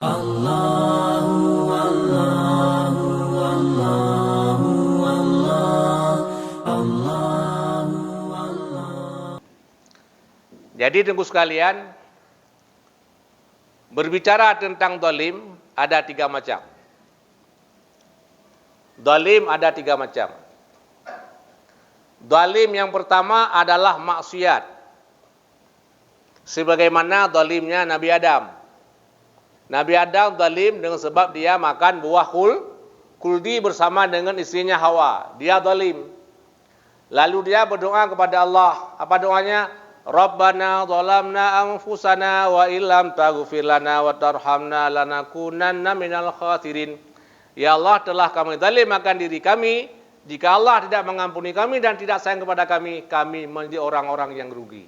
Allahu Allahu Allahu Allah Allahu Allah. Jadi tunggu sekalian, berbicara tentang zalim ada 3 macam. Zalim ada 3 macam. Zalim yang pertama adalah maksiat. Sebagaimana zalimnya Nabi Adam. Nabi Adam zalim dengan sebab dia makan buah kuldi bersama dengan istrinya Hawa. Dia zalim. Lalu dia berdoa kepada Allah. Apa doanya? Rabbana zalamna anfusana wa illam taghfir lana wa tarhamna lanakunanna minal khasirin. Ya Allah, telah kami zalim akan diri kami. Jika Allah tidak mengampuni kami dan tidak sayang kepada kami menjadi orang-orang yang rugi.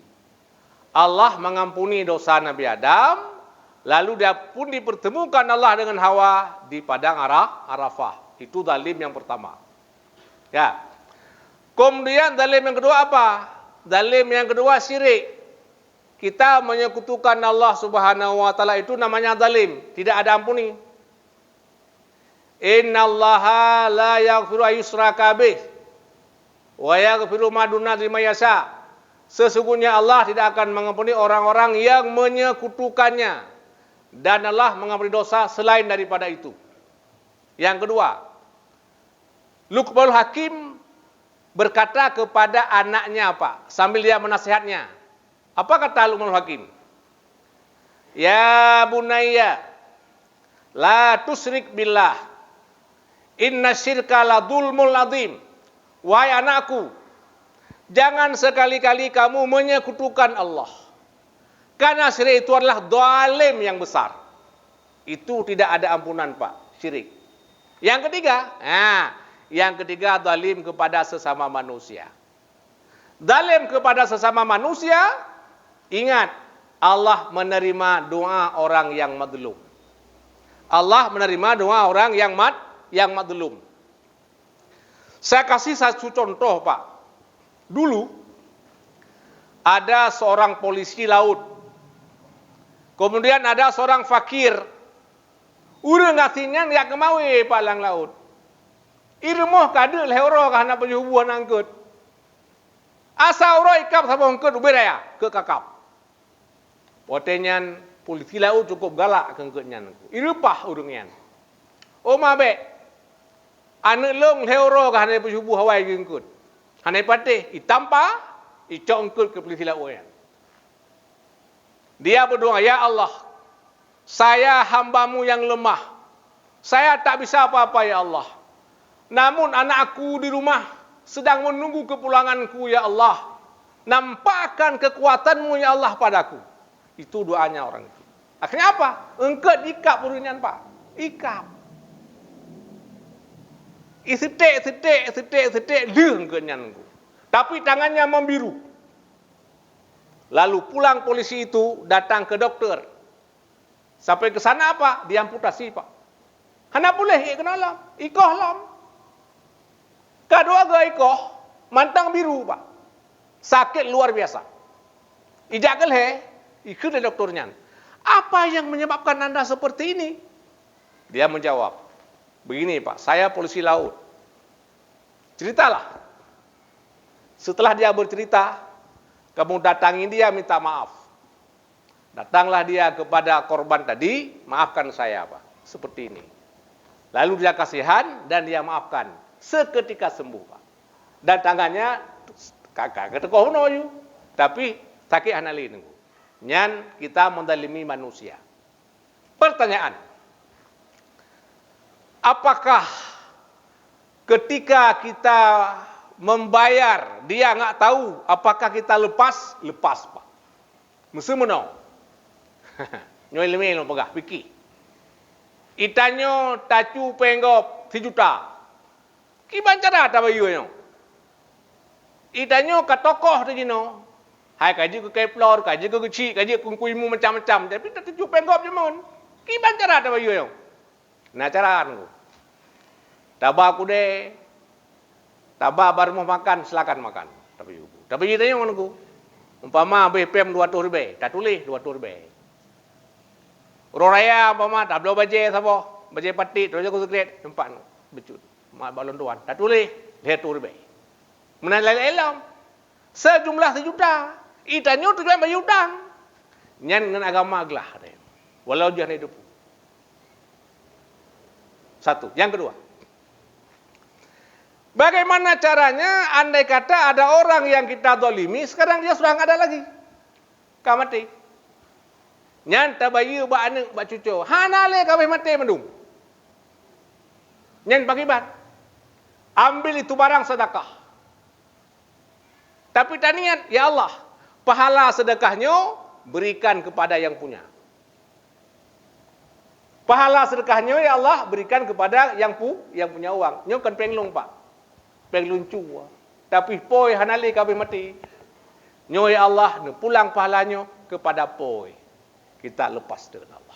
Allah mengampuni dosa Nabi Adam, lalu dia pun dipertemukan Allah dengan Hawa di padang Arafah. Itu zalim yang pertama. Ya. Kemudian zalim yang kedua apa? Zalim yang kedua syirik. Kita menyekutukan Allah Subhanahu wa taala, itu namanya zalim, tidak ada ampuni. Innallaha la yaghfiru ayyushraka bih wa yaghfiru ma duna dzalika yasha. Sesungguhnya Allah tidak akan mengampuni orang-orang yang menyekutukannya, dan Allah mengampuni dosa selain daripada itu. Yang kedua, Luqmanul Hakim berkata kepada anaknya apa? Sambil dia menasihatnya. Apa kata Luqmanul Hakim? Ya bunayya, la tusyrik billah. Inna syirka la dzulmul adzim. Wahai anakku, jangan sekali-kali kamu menyekutukan Allah. Karena syirik itu adalah zalim yang besar. Itu tidak ada ampunan, Pak, syirik. Yang ketiga, zalim kepada sesama manusia. Zalim kepada sesama manusia, ingat, Allah menerima doa orang yang mazlum. Allah menerima doa orang yang mazlum. Saya kasih satu contoh, Pak. Dulu ada seorang polisi laut. Kemudian ada seorang fakir. Urang ngasihnya dia kemawi Pak lang laut. Irmoh kada lehoro kana pejubuan angkut. Asa uro ikap sama angkut uberaya ke kakap. Potenyan polisi laut cukup galak ke angkutnya. Irupah urungnya. Oh mabe. Anu long lehoro kana pejubu hawai ke angkut. Hanai patih, itampa, icongkut ke polisi laut. Dia berdoa, ya Allah, saya hambamu yang lemah. Saya tak bisa apa-apa, ya Allah. Namun anakku di rumah sedang menunggu kepulanganku, ya Allah. Nampakkan kekuatanmu, ya Allah, padaku. Itu doanya orang itu. Akhirnya apa? Engkau ikap urunyan, Pak. Ikap. Setik, engkau. Tapi tangannya membiru. Lalu pulang polisi itu datang ke dokter. Sampai ke sana apa? Diamputasi, Pak. Hana boleh kenalam. Ikoh lam. Kadua ga ikoh. Mantang biru, Pak. Sakit luar biasa. Ijakal ikut ke dokternya. Apa yang menyebabkan Anda seperti ini? Dia menjawab. Begini, Pak. Saya polisi laut. Ceritalah. Setelah dia bercerita, kamu datangi dia minta maaf. Datanglah dia kepada korban tadi, maafkan saya, Pak. Seperti ini. Lalu dia kasihan dan dia maafkan. Seketika sembuh, Pak. Dan tangannya kakak ketekoh noyu. Tapi sakit hanali nunggu. Nyan kita mendalimi manusia. Pertanyaan. Apakah ketika kita membayar, dia nggak tahu apakah kita lepas, Pak. Mesti menang. Nyoy lemel pegah, pikir. Itanyo tacu penggop 1 juta. Kiban cara tak bayu nyo. Itanyo katokoh tu jino. Hai kaji ke keplor, kaji ke kecil, kaji ke kuimu macam-macam. Tapi tak tacu penggop je mon. Kiban cara tak bayu nyo. Nah cara anu. Tabak aku deh. Tabak baru mau makan, silakan makan. Tapi itanyo ngono ku. Umpama BPM 200 ribu, tak tulis 200 ribu. Orang raya apa tak belum baca siapa. Baca patik terus aku sekret nampak no. Becut. Mak balon tuan. Tak tulis. Dia tu lebih. Menalai ilmu. Sejumlah sejuta. Itanyo tujuan bayar hutang. Nyan dengan agama gelah. Walau jangan hidup. Satu. Yang kedua. Bagaimana caranya andai kata ada orang yang kita zalimi, sekarang dia sudah enggak ada lagi. Kau mati. Nyan tabayu ba anak ba cucu. Hanale kau mati mendung. Nyan bagiban. Ambil itu barang sedekah. Tapi tak niat, ya Allah, pahala sedekahnya berikan kepada yang punya. Pahala sedekahnya ya Allah berikan kepada yang punya uang. Nyo kan penglung pak. Penglung cu. Tapi poi hanali kau mati. Nyo ya Allah pulang pahalanya kepada poi. Kita lepas dengan Allah.